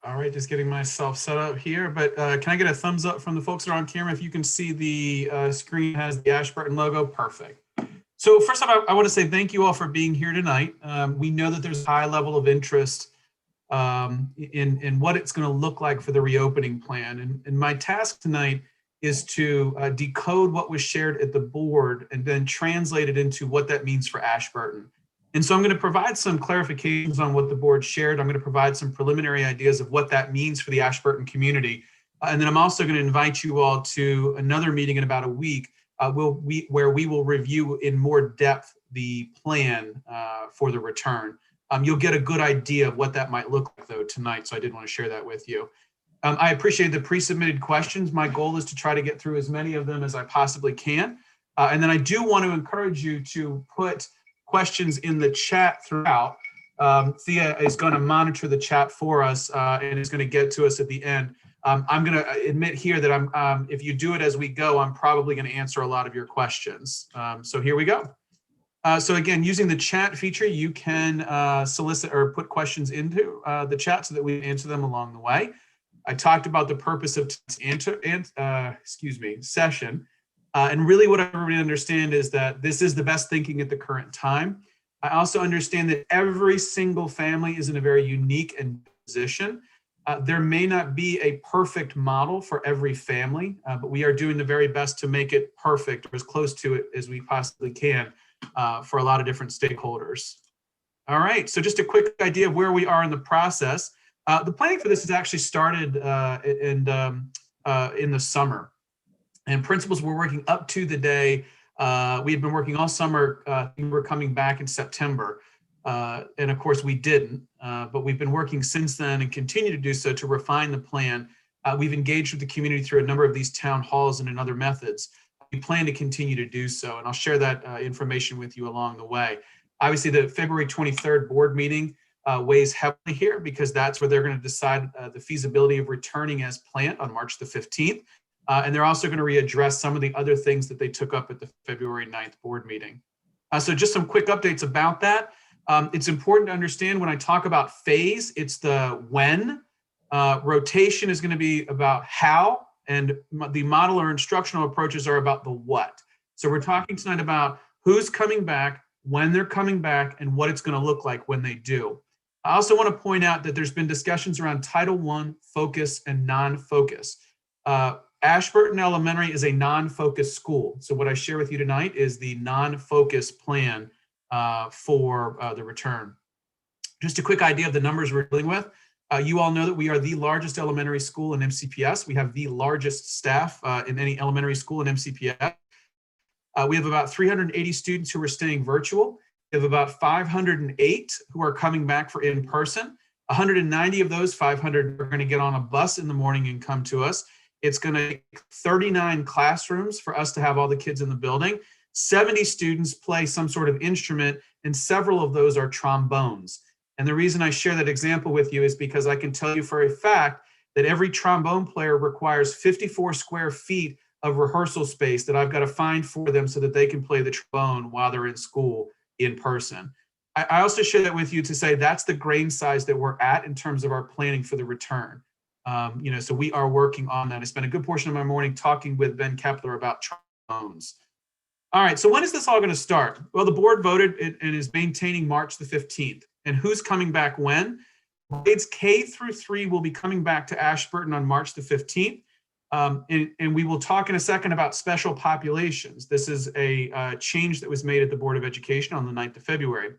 All right, just getting myself set up here, but can I get a thumbs up from the folks that are on camera if you can see the screen has the Ashburton logo? Perfect. So first off, I want to say thank you all for being here tonight. We know that there's a high level of interest in what it's going to look like for the reopening plan. And my task tonight is to decode what was shared at the board and then translate it into what that means for Ashburton. And so I'm going to provide some clarifications on what the board shared. I'm going to provide some preliminary ideas of what that means for the Ashburton community. And then I'm also going to invite you all to another meeting in about a week where we will review in more depth the plan for the return. You'll get a good idea of what that might look like though tonight. So I did want to share that with you. I appreciate the pre-submitted questions. My goal is to try to get through as many of them as I possibly can. And then I do want to encourage you to put questions in the chat throughout. Thea is going to monitor the chat for us and is going to get to us at the end. I'm going to admit here that if you do it as we go, I'm probably going to answer a lot of your questions. So here we go. So again, using the chat feature, you can solicit or put questions into the chat so that we answer them along the way. I talked about the purpose of session. And really what everybody understand is that this is the best thinking at the current time. I also understand that every single family is in a very unique and position. There may not be a perfect model for every family, but we are doing the very best to make it perfect or as close to it as we possibly can for a lot of different stakeholders. All right, so just a quick idea of where we are in the process. The planning for this has actually started in the summer. And principals were working up to the day. We had been working all summer. We were coming back in September. And of course we didn't, but we've been working since then and continue to do so to refine the plan. We've engaged with the community through a number of these town halls and in other methods. We plan to continue to do so, and I'll share that information with you along the way. Obviously, the February 23rd board meeting weighs heavily here because that's where they're going to decide the feasibility of returning as planned on March the 15th. And they're also going to readdress some of the other things that they took up at the February 9th board meeting. So just some quick updates about that. It's important to understand when I talk about phase, it's the when. Rotation is going to be about how, and the model or instructional approaches are about the what. So we're talking tonight about who's coming back, when they're coming back, and what it's going to look like when they do. I also want to point out that there's been discussions around Title I, focus, and non-focus. Ashburton Elementary is a non-focus school. So what I share with you tonight is the non-focus plan for the return. Just a quick idea of the numbers we're dealing with. You all know that we are the largest elementary school in MCPS. We have the largest staff in any elementary school in MCPS. We have about 380 students who are staying virtual. We have about 508 who are coming back for in-person. 190 of those 500 are going to get on a bus in the morning and come to us. It's going to take 39 classrooms for us to have all the kids in the building. 70 students play some sort of instrument, and several of those are trombones. And the reason I share that example with you is because I can tell you for a fact that every trombone player requires 54 square feet of rehearsal space that I've got to find for them so that they can play the trombone while they're in school in person. I also share that with you to say that's the grain size that we're at in terms of our planning for the return. So we are working on that. I spent a good portion of my morning talking with Ben Kepler about trombones. All right, so when is this all going to start? Well, the board voted and is maintaining March the 15th. And who's coming back when? Grades K through 3 will be coming back to Ashburton on March the 15th. And we will talk in a second about special populations. This is a change that was made at the Board of Education on the 9th of February.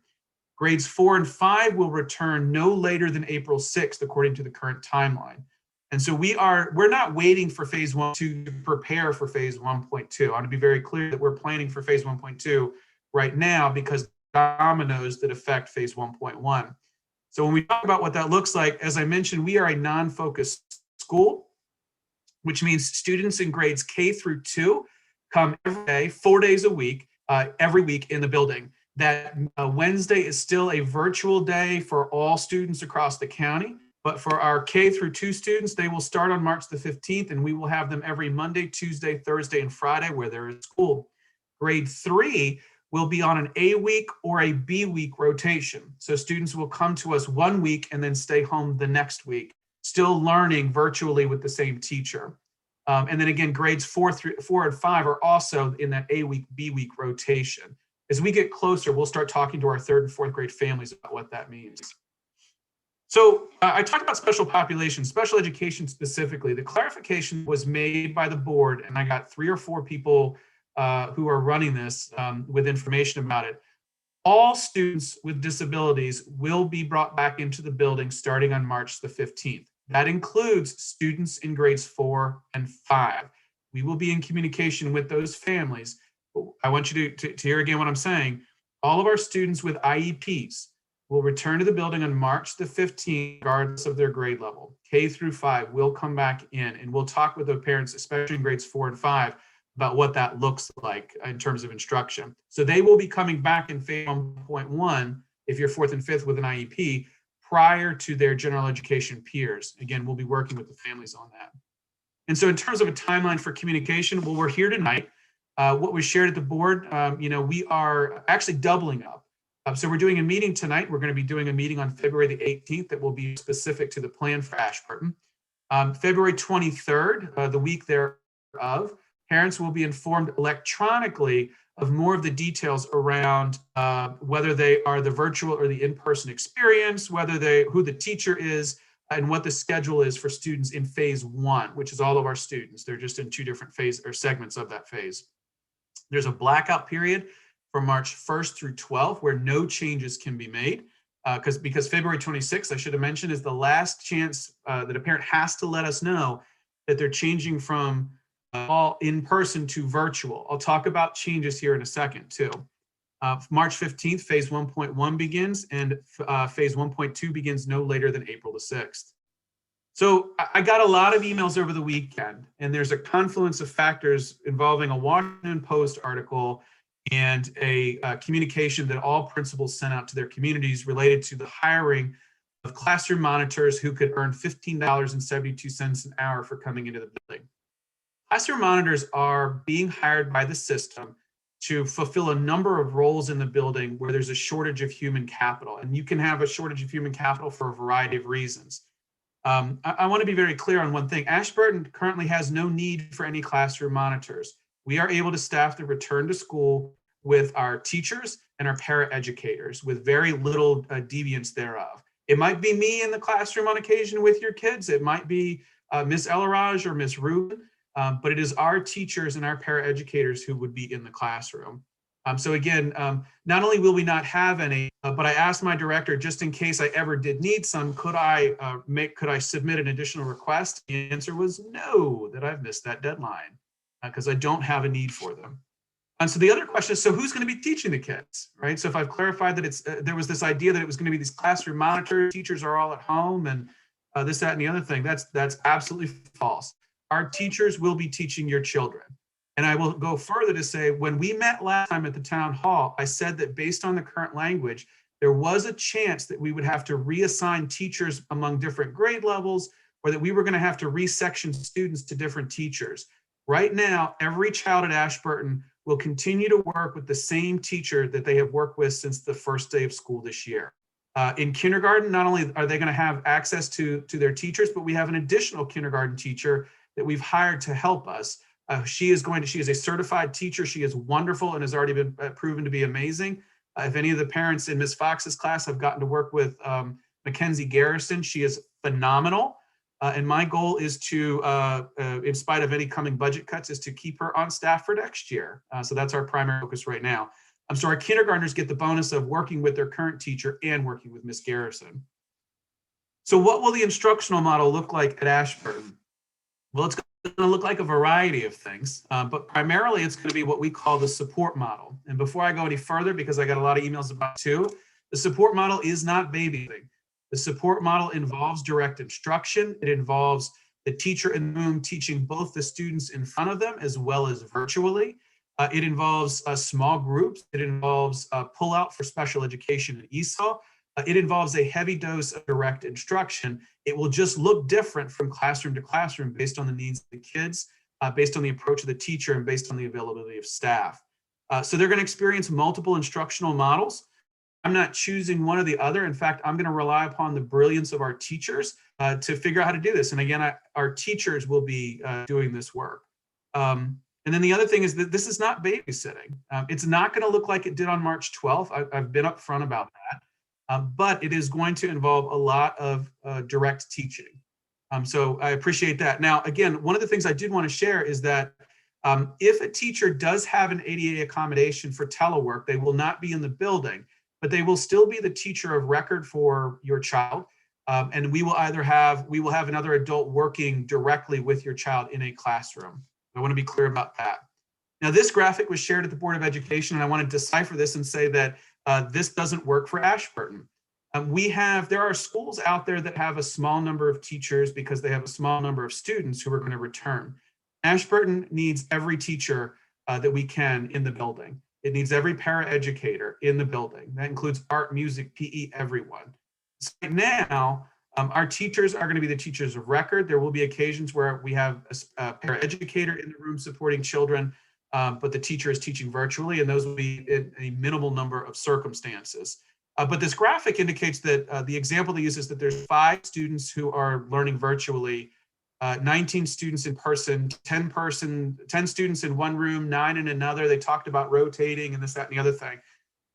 Grades 4 and 5 will return no later than April 6th, according to the current timeline. And so we're not waiting for phase 1 to prepare for phase 1.2. I want to be very clear that we're planning for phase 1.2 right now because dominoes that affect phase 1.1. So when we talk about what that looks like, as I mentioned, we are a non-focused school, which means students in grades K through 2 come every day, 4 days a week, every week in the building. That Wednesday is still a virtual day for all students across the county. But for our K through 2 students, they will start on March the 15th, and we will have them every Monday, Tuesday, Thursday, and Friday where they're in school. Grade 3 will be on an A week or a B week rotation. So students will come to us 1 week and then stay home the next week. still learning virtually with the same teacher. And then again, grades 4 and 5 are also in that A week, B week rotation. As we get closer, we'll start talking to our 3rd and 4th grade families about what that means. So I talked about special populations, special education specifically. The clarification was made by the board, and I got 3 or 4 people who are running this with information about it. All students with disabilities will be brought back into the building starting on March the 15th. That includes students in grades 4 and 5. We will be in communication with those families. I want you to hear again what I'm saying. All of our students with IEPs will return to the building on March the 15th, regardless of their grade level. K through 5 will come back in, and we'll talk with the parents, especially in grades 4 and 5, about what that looks like in terms of instruction. So they will be coming back in phase 1.1, if you're 4th and 5th with an IEP, prior to their general education peers. Again, we'll be working with the families on that. And so in terms of a timeline for communication, well, we're here tonight. What was shared at the board, we are actually doubling up. So we're doing a meeting tonight. We're going to be doing a meeting on February the 18th that will be specific to the plan for Ashburton. February 23rd, the week thereof, parents will be informed electronically of more of the details around whether they are the virtual or the in-person experience, who the teacher is, and what the schedule is for students in phase 1, which is all of our students. They're just in 2 different phases or segments of that phase. There's a blackout period from March 1st through 12th where no changes can be made because February 26th, I should have mentioned, is the last chance that a parent has to let us know that they're changing from all in person to virtual. I'll talk about changes here in a second too. March 15th, phase 1.1 begins, and phase 1.2 begins no later than April the 6th. So I got a lot of emails over the weekend, and there's a confluence of factors involving a Washington Post article and a communication that all principals sent out to their communities related to the hiring of classroom monitors who could earn $15.72 an hour for coming into the building. Classroom monitors are being hired by the system to fulfill a number of roles in the building where there's a shortage of human capital. And you can have a shortage of human capital for a variety of reasons. I want to be very clear on one thing. Ashburton currently has no need for any classroom monitors. We are able to staff the return to school with our teachers and our paraeducators with very little deviance thereof. It might be me in the classroom on occasion with your kids. It might be Ms. Elaraj or Ms. Rubin, but it is our teachers and our paraeducators who would be in the classroom. So again, not only will we not have any, but I asked my director, just in case I ever did need some, could I submit an additional request? The answer was no, that I've missed that deadline because I don't have a need for them. And so the other question is, so who's going to be teaching the kids, right? So if I've clarified that there was this idea that it was going to be these classroom monitors, teachers are all at home and this, that, and the other thing, that's absolutely false. Our teachers will be teaching your children. And I will go further to say, when we met last time at the town hall, I said that based on the current language, there was a chance that we would have to reassign teachers among different grade levels, or that we were going to have to resection students to different teachers. Right now, every child at Ashburton will continue to work with the same teacher that they have worked with since the first day of school this year. In kindergarten, not only are they going to have access to their teachers, but we have an additional kindergarten teacher that we've hired to help us. She is a certified teacher. She is wonderful and has already been proven to be amazing. If any of the parents in Ms. Fox's class have gotten to work with Mackenzie Garrison, she is phenomenal. And my goal is to, in spite of any coming budget cuts, is to keep her on staff for next year. So that's our primary focus right now. So our kindergartners get the bonus of working with their current teacher and working with Ms. Garrison. So what will the instructional model look like at Ashburton? Well, it's going to look like a variety of things, but primarily it's going to be what we call the support model. And before I go any further, because I got a lot of emails about it too, the support model is not babysitting. The support model involves direct instruction. It involves the teacher in the room teaching both the students in front of them as well as virtually. It involves small groups. It involves pull out for special education and ESOL. It involves a heavy dose of direct instruction. It will just look different from classroom to classroom based on the needs of the kids, based on the approach of the teacher, and based on the availability of staff. So they're going to experience multiple instructional models. I'm not choosing one or the other. In fact, I'm going to rely upon the brilliance of our teachers to figure out how to do this. And again, our teachers will be doing this work. And then the other thing is that this is not babysitting. It's not going to look like it did on March 12th. I've been upfront about that. But it is going to involve a lot of direct teaching. So I appreciate that. Now, again, one of the things I did want to share is that if a teacher does have an ADA accommodation for telework, they will not be in the building, but they will still be the teacher of record for your child. And we will have another adult working directly with your child in a classroom. I want to be clear about that. Now, this graphic was shared at the Board of Education, and I want to decipher this and say that this doesn't work for Ashburton. There are schools out there that have a small number of teachers because they have a small number of students who are going to return. Ashburton needs every teacher that we can in the building. It needs every paraeducator in the building. That includes art, music, PE, everyone. So right now, our teachers are going to be the teachers of record. There will be occasions where we have a paraeducator in the room supporting children, but the teacher is teaching virtually, and those will be in a minimal number of circumstances. But this graphic indicates that the example they use is that there's 5 students who are learning virtually, 19 students in person, 10 students in one room, 9 in another. They talked about rotating and this, that, and the other thing.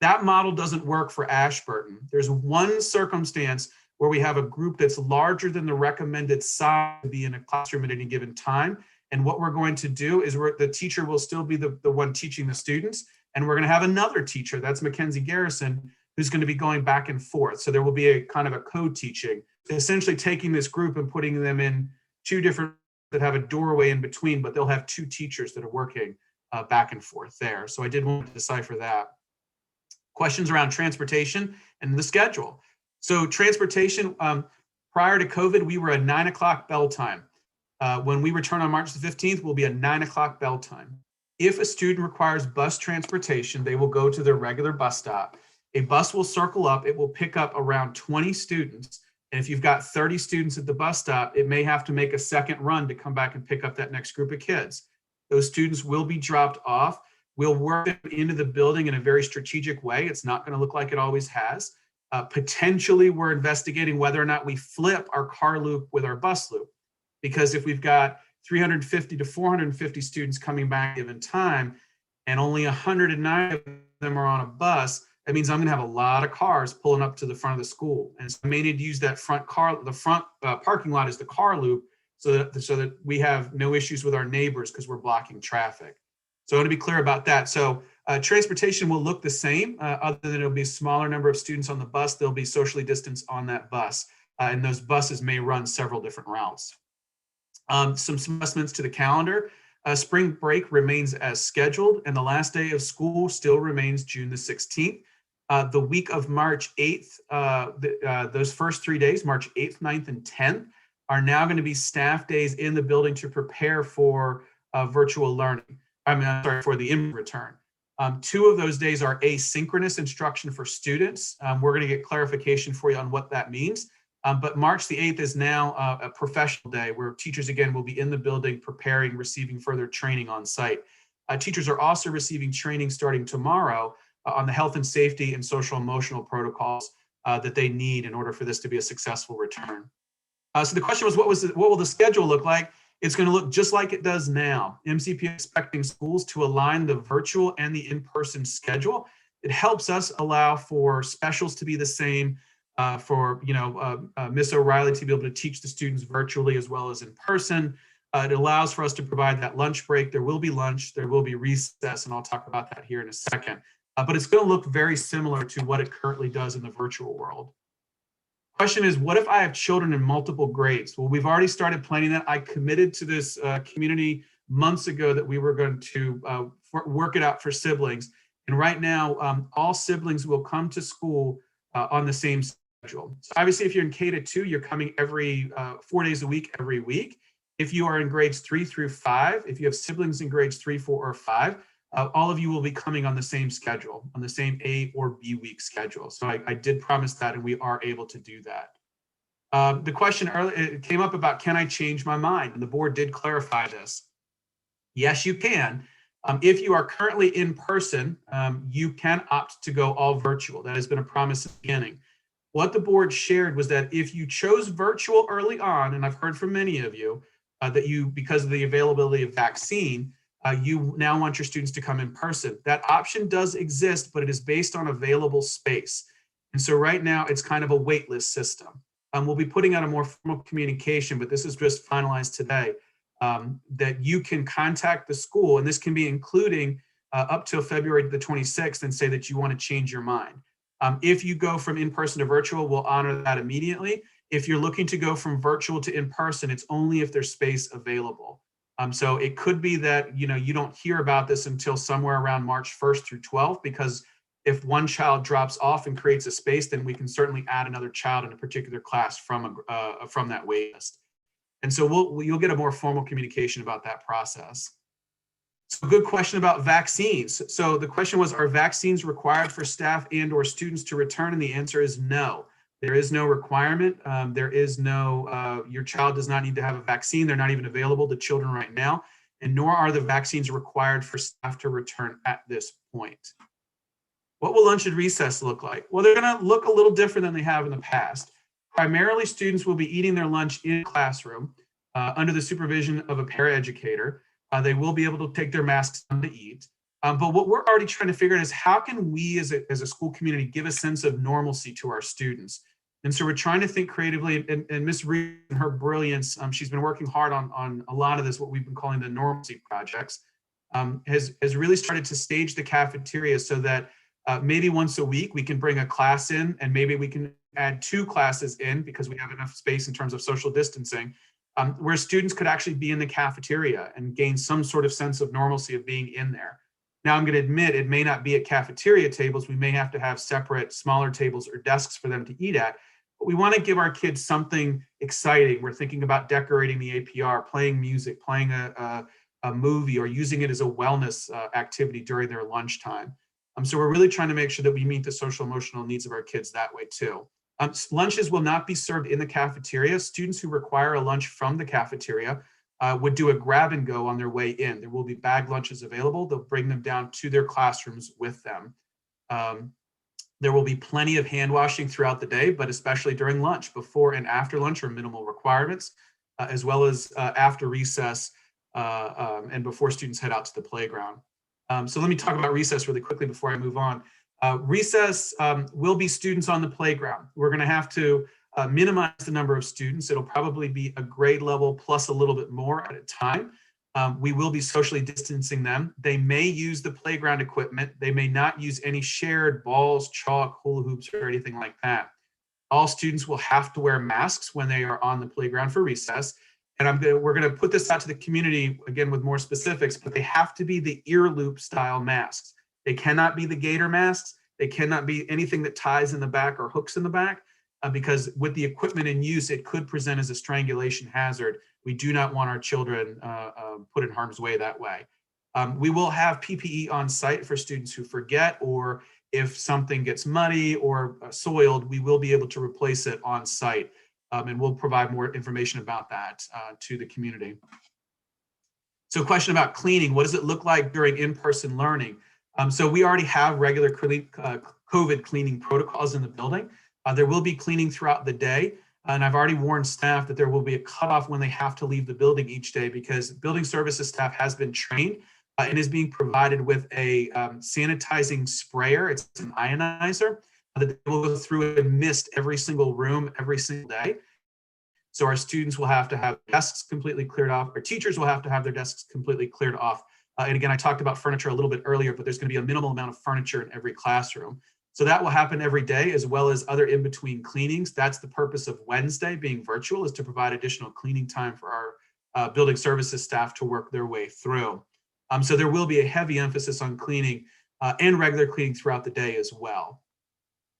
That model doesn't work for Ashburton. There's one circumstance where we have a group that's larger than the recommended size to be in a classroom at any given time. And what we're going to do is the teacher will still be the one teaching the students. And we're going to have another teacher, that's Mackenzie Garrison, who's going to be going back and forth. So there will be a kind of a co-teaching, essentially taking this group and putting them in 2 different that have a doorway in between, but they'll have 2 teachers that are working back and forth there. So I did want to decipher that. Questions around transportation and the schedule. So transportation, prior to COVID, we were a 9 o'clock bell time. When we return on March the 15th, we'll be a 9 o'clock bell time. If a student requires bus transportation, they will go to their regular bus stop. A bus will circle up, it will pick up around 20 students. And if you've got 30 students at the bus stop, it may have to make a second run to come back and pick up that next group of kids. Those students will be dropped off. We'll work them into the building in a very strategic way. It's not going to look like it always has. Potentially, we're investigating whether or not we flip our car loop with our bus loop. Because if we've got 350 to 450 students coming back at a given time, and only 109 of them are on a bus, that means I'm going to have a lot of cars pulling up to the front of the school. And so I may need to use that front parking lot as the car loop so that we have no issues with our neighbors because we're blocking traffic. So I want to be clear about that. So transportation will look the same, other than it'll be a smaller number of students on the bus. They'll be socially distanced on that bus. And those buses may run several different routes. Some adjustments to the calendar. Spring break remains as scheduled, and the last day of school still remains June the 16th. The week of March 8th, those first 3 days, March 8th, 9th, and 10th, are now going to be staff days in the building to prepare for virtual learning. For the in return. 2 of those days are asynchronous instruction for students. We're going to get clarification for you on what that means. But March the 8th is now a professional day where teachers, again, will be in the building preparing, receiving further training on site. Teachers are also receiving training starting tomorrow on the health and safety and social emotional protocols that they need in order for this to be a successful return. So the question was, what will the schedule look like? It's going to look just like it does now. MCP is expecting schools to align the virtual and the in-person schedule. It helps us allow for specials to be the same, for Miss O'Reilly to be able to teach the students virtually as well as in person. It allows for us to provide that lunch break. There will be lunch, there will be recess, and I'll talk about that here in a second. But it's going to look very similar to what it currently does in the virtual world. Question is, what if I have children in multiple grades? Well, we've already started planning that. I committed to this community months ago that we were going to work it out for siblings. And right now, all siblings will come to school on the same schedule. So obviously, if you're in K-2, you're coming every 4 days a week, every week. If you are in grades 3 through 5, if you have siblings in grades 3, 4, or 5, all of you will be coming on the same schedule, on the same A or B week schedule. So I did promise that, and we are able to do that. The question earlier, it came up about, can I change my mind? And the board did clarify this. Yes, you can. If you are currently in person, you can opt to go all virtual. That has been a promise at the beginning. What the board shared was that if you chose virtual early on, and I've heard from many of you that you, because of the availability of vaccine, you now want your students to come in person. That option does exist, but it is based on available space. And so right now it's kind of a wait list system. We'll be putting out a more formal communication, but this is just finalized today, that you can contact the school, and this can be including up till February the 26th, and say that you want to change your mind. If you go from in-person to virtual, we'll honor that immediately. If you're looking to go from virtual to in-person, it's only if there's space available. So it could be that you don't hear about this until somewhere around March 1st through 12th, because if one child drops off and creates a space, then we can certainly add another child in a particular class from that wait list. And so you'll get a more formal communication about that process. So good question about vaccines. So the question was, are vaccines required for staff and or students to return? And the answer is no. There is no requirement. There is no, your child does not need to have a vaccine. They're not even available to children right now, and nor are the vaccines required for staff to return at this point. What will lunch and recess look like? Well, they're going to look a little different than they have in the past. Primarily, students will be eating their lunch in the classroom under the supervision of a paraeducator. They will be able to take their masks on to eat. But what we're already trying to figure out is how can we as a school community give a sense of normalcy to our students? And so we're trying to think creatively, and Ms. Reed, in her brilliance, she's been working hard on a lot of this, what we've been calling the normalcy projects, has really started to stage the cafeteria so that maybe once a week we can bring a class in, and maybe we can add 2 classes in because we have enough space in terms of social distancing, where students could actually be in the cafeteria and gain some sort of sense of normalcy of being in there. Now, I'm going to admit it may not be at cafeteria tables. We may have to have separate, smaller tables or desks for them to eat at. But we want to give our kids something exciting. We're thinking about decorating the APR, playing music, playing a movie, or using it as a wellness activity during their lunchtime. So we're really trying to make sure that we meet the social emotional needs of our kids that way too. Lunches will not be served in the cafeteria. Students who require a lunch from the cafeteria would do a grab and go on their way in. There will be bag lunches available. They'll bring them down to their classrooms with them. There will be plenty of hand washing throughout the day, but especially during lunch. Before and after lunch are minimal requirements, as well as after recess and before students head out to the playground. So let me talk about recess really quickly before I move on. Recess will be students on the playground. We're going to have to minimize the number of students. It'll probably be a grade level plus a little bit more at a time. We will be socially distancing them. They may use the playground equipment. They may not use any shared balls, chalk, hula hoops, or anything like that. All students will have to wear masks when they are on the playground for recess. And we're going to put this out to the community again with more specifics, but they have to be the ear loop style masks. They cannot be the gator masks. They cannot be anything that ties in the back or hooks in the back, because with the equipment in use, it could present as a strangulation hazard. We do not want our children put in harm's way that way. We will have PPE on site for students who forget, or if something gets muddy or soiled, we will be able to replace it on site. And we'll provide more information about that to the community. So question about cleaning, what does it look like during in-person learning? So we already have regular COVID cleaning protocols in the building. There will be cleaning throughout the day. And I've already warned staff that there will be a cutoff when they have to leave the building each day, because building services staff has been trained and is being provided with a sanitizing sprayer. It's an ionizer that they will go through and mist every single room every single day. So our students will have to have desks completely cleared off. Our teachers will have to have their desks completely cleared off. And again, I talked about furniture a little bit earlier, but there's going to be a minimal amount of furniture in every classroom. So that will happen every day, as well as other in-between cleanings. That's the purpose of Wednesday being virtual, is to provide additional cleaning time for our building services staff to work their way through. So there will be a heavy emphasis on cleaning and regular cleaning throughout the day as well.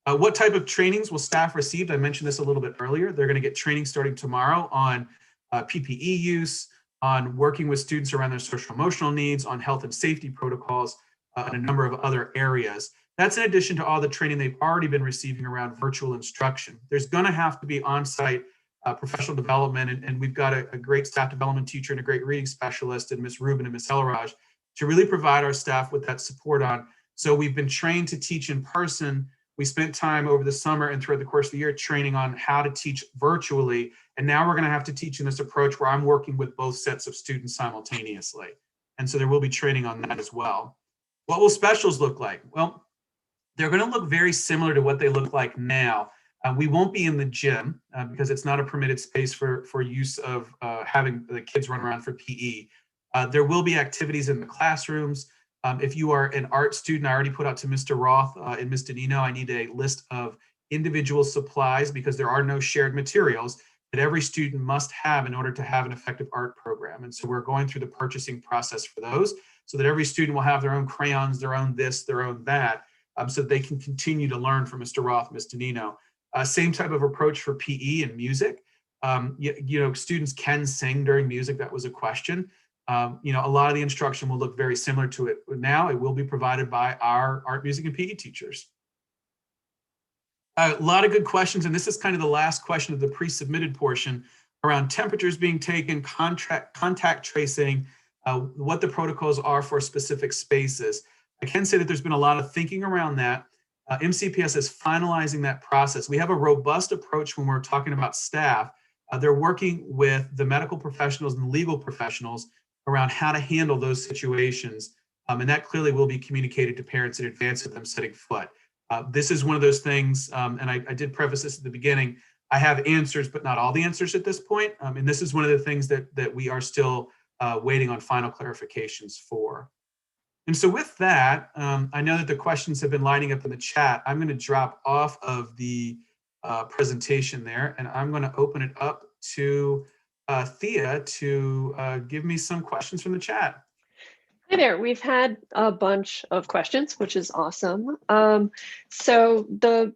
What type of trainings will staff receive? I mentioned this a little bit earlier. They're going to get training starting tomorrow on PPE use, on working with students around their social emotional needs, on health and safety protocols, and a number of other areas. That's in addition to all the training they've already been receiving around virtual instruction. There's going to have to be on-site professional development, and we've got a great staff development teacher and a great reading specialist in Ms. Rubin and Ms. Elraj to really provide our staff with that support on. So we've been trained to teach in person. We spent time over the summer and throughout the course of the year training on how to teach virtually. And now we're going to have to teach in this approach where I'm working with both sets of students simultaneously. And so there will be training on that as well. What will specials look like? Well, they're going to look very similar to what they look like now. We won't be in the gym because it's not a permitted space for use of having the kids run around for PE. There will be activities in the classrooms. If you are an art student, I already put out to Mr. Roth and Ms. Danino, I need a list of individual supplies because there are no shared materials that every student must have in order to have an effective art program. And so we're going through the purchasing process for those so that every student will have their own crayons, their own this, their own that, so that they can continue to learn from Mr. Roth, Ms. Danino. Same type of approach for PE and music. Students can sing during music. That was a question. A lot of the instruction will look very similar to it now. It will be provided by our art, music, and PE teachers. A lot of good questions, and this is kind of the last question of the pre-submitted portion around temperatures being taken, contact tracing, what the protocols are for specific spaces. I can say that there's been a lot of thinking around that. MCPS is finalizing that process. We have a robust approach when we're talking about staff. They're working with the medical professionals and the legal professionals around how to handle those situations. And that clearly will be communicated to parents in advance of them setting foot. This is one of those things, and I did preface this at the beginning, I have answers, but not all the answers at this point. And this is one of the things that we are still waiting on final clarifications for. And so with that, I know that the questions have been lining up in the chat. I'm going to drop off of the presentation there, and I'm going to open it up to Thea to give me some questions from the chat. Hi there. We've had a bunch of questions, which is awesome. So the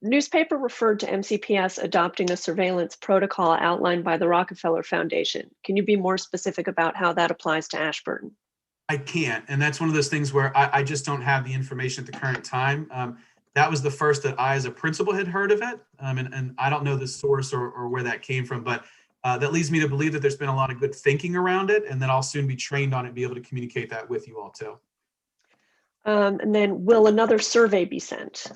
newspaper referred to MCPS adopting a surveillance protocol outlined by the Rockefeller Foundation. Can you be more specific about how that applies to Ashburton? I can't, and that's one of those things where I just don't have the information at the current time. That was the first that I, as a principal, had heard of it, and I don't know the source or where that came from, but that leads me to believe that there's been a lot of good thinking around it, and that I'll soon be trained on it and be able to communicate that with you all too. And then, will another survey be sent?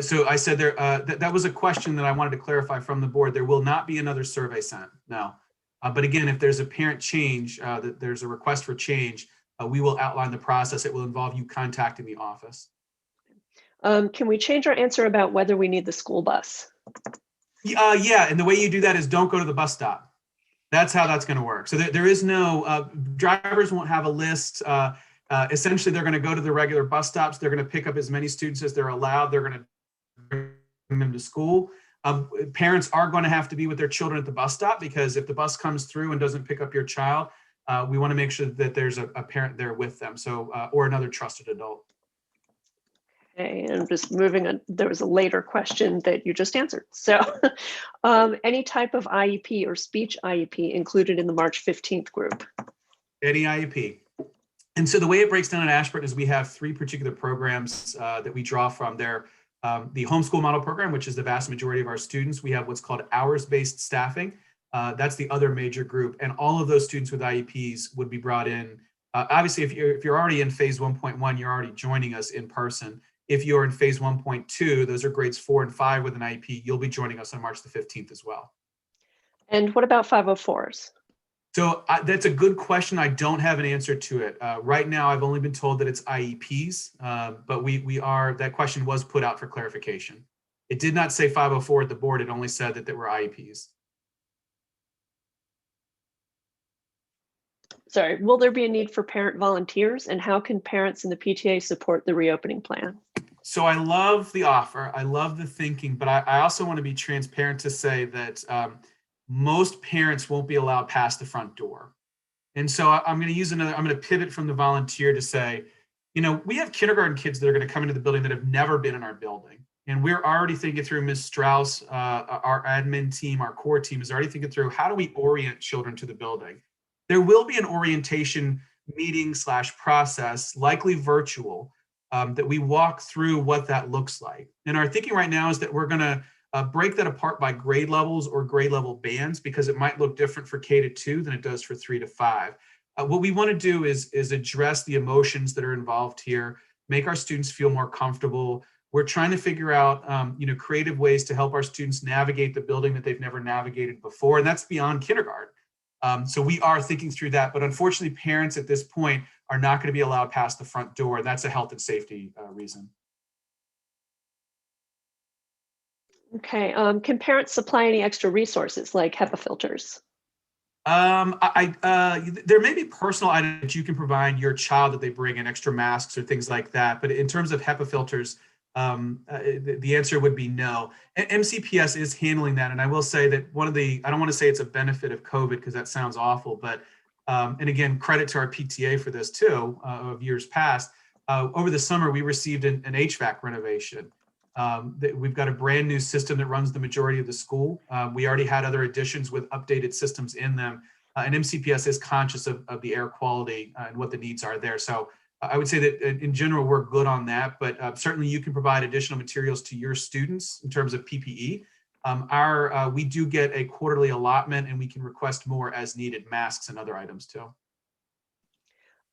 So I said there, that was a question that I wanted to clarify from the board. There will not be another survey sent, no. But again, if there's a parent change, that there's a request for change, we will outline the process. It will involve you contacting the office. Can we change our answer about whether we need the school bus? Yeah, and the way you do that is don't go to the bus stop. That's how that's going to work. So there is no, drivers won't have a list. Essentially, they're going to go to the regular bus stops. They're going to pick up as many students as they're allowed. They're going to bring them to school. Parents are going to have to be with their children at the bus stop, because if the bus comes through and doesn't pick up your child, we want to make sure that there's a parent there with them, so or another trusted adult. Okay, and just moving on, there was a later question that you just answered. So any type of IEP or speech IEP included in the March 15th group? Any IEP. And so the way it breaks down at Ashburton is we have three particular programs that we draw from there. The homeschool model program, which is the vast majority of our students. We have what's called hours-based staffing. That's the other major group, and all of those students with IEPs would be brought in. Obviously, if you're already in phase 1.1, you're already joining us in person. If you're in phase 1.2, those are grades 4 and 5 with an IEP, you'll be joining us on March the 15th as well. And what about 504s? So that's a good question. I don't have an answer to it. Right now, I've only been told that it's IEPs, but that question was put out for clarification. It did not say 504 at the board. It only said that there were IEPs. Sorry, will there be a need for parent volunteers, and how can parents in the PTA support the reopening plan? So I love the offer. I love the thinking, but I also want to be transparent to say that most parents won't be allowed past the front door. And so I'm going to pivot from the volunteer to say, we have kindergarten kids that are going to come into the building that have never been in our building. And we're already thinking through, Ms. Strauss, our admin team, our core team is already thinking through, how do we orient children to the building? There will be an orientation meeting / process, likely virtual, that we walk through what that looks like. And our thinking right now is that we're going to break that apart by grade levels or grade level bands, because it might look different for K to 2 than it does for 3 to 5. What we want to do is address the emotions that are involved here, make our students feel more comfortable. We're trying to figure out, creative ways to help our students navigate the building that they've never navigated before, and that's beyond kindergarten. So we are thinking through that, but unfortunately, parents at this point are not going to be allowed past the front door. That's a health and safety reason. Okay. Can parents supply any extra resources like HEPA filters? There may be personal items that you can provide your child that they bring in, extra masks or things like that. But in terms of HEPA filters, the answer would be no. MCPS is handling that. And I will say that I don't want to say it's a benefit of COVID because that sounds awful, but, and again, credit to our PTA for this too, of years past. Over the summer, we received an HVAC renovation. We've got a brand new system that runs the majority of the school. We already had other additions with updated systems in them. And MCPS is conscious of the air quality and what the needs are there. So I would say that in general, we're good on that, but certainly you can provide additional materials to your students in terms of PPE. We do get a quarterly allotment and we can request more as needed, masks and other items too.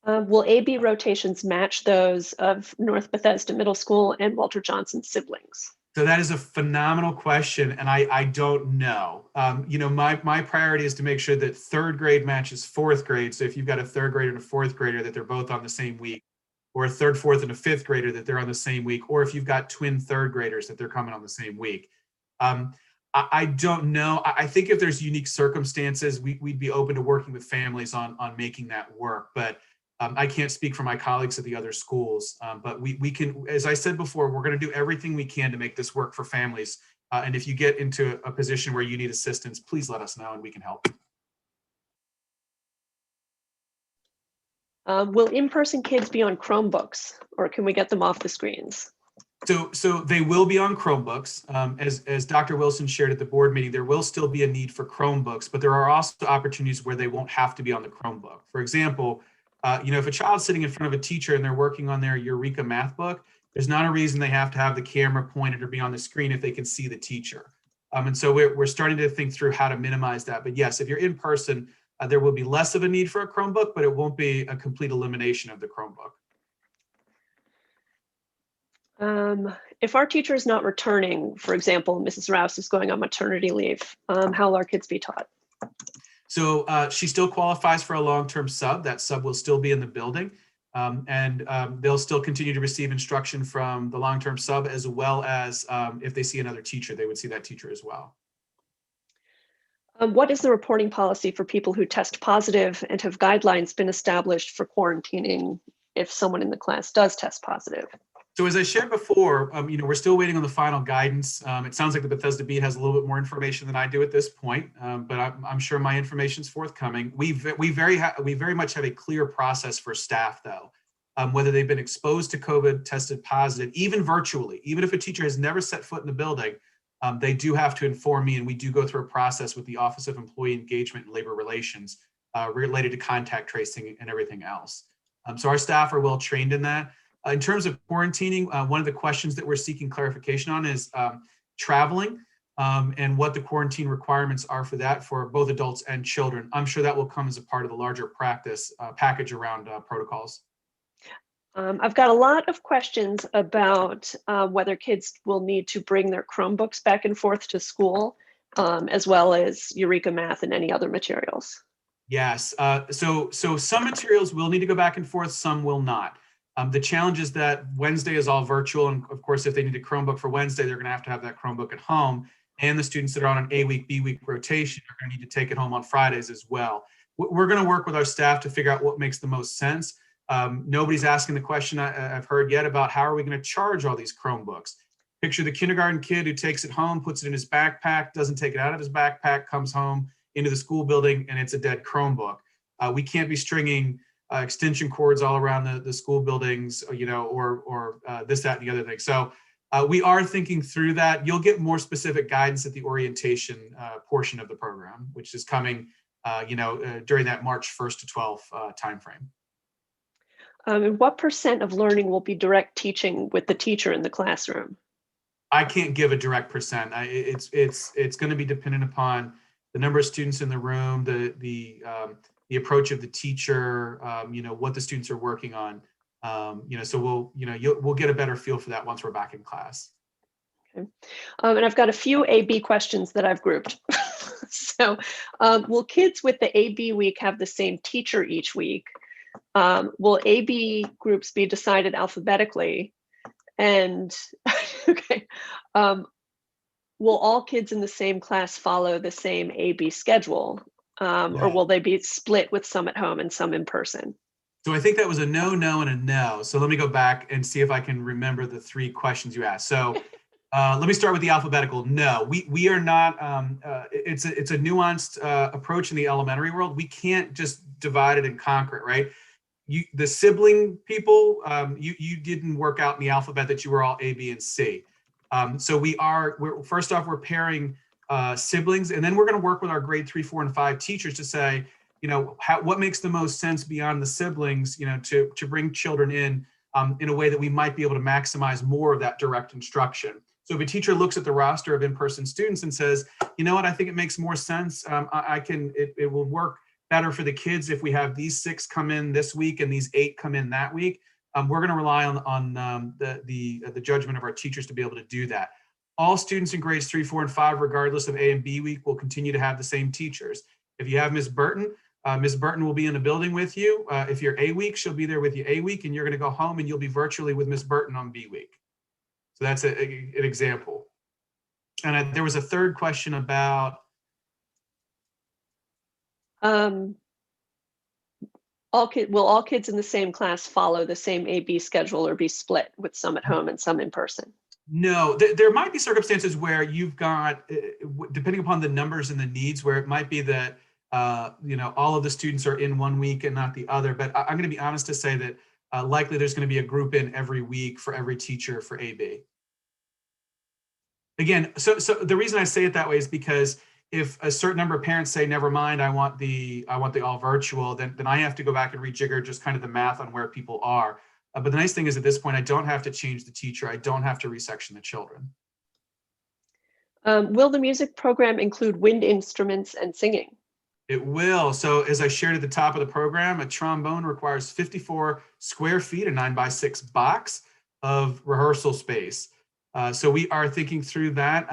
Will AB rotations match those of North Bethesda Middle School and Walter Johnson siblings? So that is a phenomenal question, and I don't know. My priority is to make sure that third grade matches fourth grade. So if you've got a third grader and a fourth grader, that they're both on the same week, or a third, fourth, and a fifth grader that they're on the same week, or if you've got twin third graders that they're coming on the same week. I don't know. I think if there's unique circumstances, we'd be open to working with families on making that work. But I can't speak for my colleagues at the other schools, but we can, as I said before, we're going to do everything we can to make this work for families. And if you get into a position where you need assistance, please let us know and we can help. Will in-person kids be on Chromebooks, or can we get them off the screens? So they will be on Chromebooks. As Dr. Wilson shared at the board meeting, there will still be a need for Chromebooks, but there are also opportunities where they won't have to be on the Chromebook. For example, if a child's sitting in front of a teacher and they're working on their Eureka math book, there's not a reason they have to have the camera pointed or be on the screen if they can see the teacher. And so we're starting to think through how to minimize that. But yes, if you're in person, there will be less of a need for a Chromebook, but it won't be a complete elimination of the Chromebook. If our teacher is not returning, for example, Mrs. Rouse is going on maternity leave, how will our kids be taught? So she still qualifies for a long-term sub. That sub will still be in the building, and they'll still continue to receive instruction from the long-term sub, as well as if they see another teacher, they would see that teacher as well. What is the reporting policy for people who test positive, and have guidelines been established for quarantining if someone in the class does test positive? So as I shared before, we're still waiting on the final guidance. It sounds like the Bethesda Beat has a little bit more information than I do at this point, but I'm sure my information is forthcoming. We very much have a clear process for staff, though, whether they've been exposed to COVID, tested positive, even virtually, even if a teacher has never set foot in the building, they do have to inform me, and we do go through a process with the Office of Employee Engagement and Labor Relations related to contact tracing and everything else. So our staff are well trained in that. In terms of quarantining, one of the questions that we're seeking clarification on is traveling and what the quarantine requirements are for that for both adults and children. I'm sure that will come as a part of the larger practice package around protocols. I've got a lot of questions about whether kids will need to bring their Chromebooks back and forth to school, as well as Eureka Math and any other materials. Yes, so some materials will need to go back and forth, some will not. The challenge is that Wednesday is all virtual. And of course, if they need a Chromebook for Wednesday, they're going to have that Chromebook at home. And the students that are on an A week, B week rotation are going to need to take it home on Fridays as well. We're going to work with our staff to figure out what makes the most sense. Nobody's asking the question I've heard yet about how are we going to charge all these Chromebooks? Picture the kindergarten kid who takes it home, puts it in his backpack, doesn't take it out of his backpack, comes home into the school building, and it's a dead Chromebook. We can't be stringing extension cords all around the school buildings, or this, that, and the other thing. So we are thinking through that. You'll get more specific guidance at the orientation portion of the program, which is coming, during that March 1st to 12th timeframe. And what % of learning will be direct teaching with the teacher in the classroom? I can't give a direct percent. It's going to be dependent upon the number of students in the room, the the approach of the teacher, what the students are working on. So we'll get a better feel for that once we're back in class. Okay. And I've got a few A/B questions that I've grouped. So will kids with the A/B week have the same teacher each week? Will A/B groups be decided alphabetically? And okay, will all kids in the same class follow the same A/B schedule? Or will they be split with some at home and some in person? So I think that was a no, no, and a no. So let me go back and see if I can remember the three questions you asked. So let me start with the alphabetical. No, we are not. It's a nuanced approach in the elementary world. We can't just divide it and conquer it, right? The sibling people, you didn't work out in the alphabet that you were all A, B, and C. So first off, we're pairing siblings, and then we're going to work with our grade 3, 4, and 5 teachers to say, what makes the most sense beyond the siblings, to bring children in a way that we might be able to maximize more of that direct instruction. So if a teacher looks at the roster of in-person students and says, you know what, I think it makes more sense. It will work better for the kids if we have these 6 come in this week and these 8 come in that week. We're going to rely on the judgment of our teachers to be able to do that. All students in grades 3, 4, and 5, regardless of A and B week, will continue to have the same teachers. If you have Ms. Burton will be in the building with you. If you're A week, she'll be there with you A week, and you're going to go home and you'll be virtually with Ms. Burton on B week. So that's an example. And there was a third question about. Will all kids in the same class follow the same A/B schedule or be split with some at home and some in person? No, there might be circumstances where you've got, depending upon the numbers and the needs, where it might be that all of the students are in one week and not the other. But I'm going to be honest to say that likely there's going to be a group in every week for every teacher for AB. Again, so the reason I say it that way is because if a certain number of parents say, never mind, I want the all virtual, then I have to go back and rejigger just kind of the math on where people are. But the nice thing is at this point, I don't have to change the teacher. I don't have to resection the children. Will the music program include wind instruments and singing? It will. So as I shared at the top of the program, a trombone requires 54 square feet, a 9x6 box of rehearsal space. So we are thinking through that.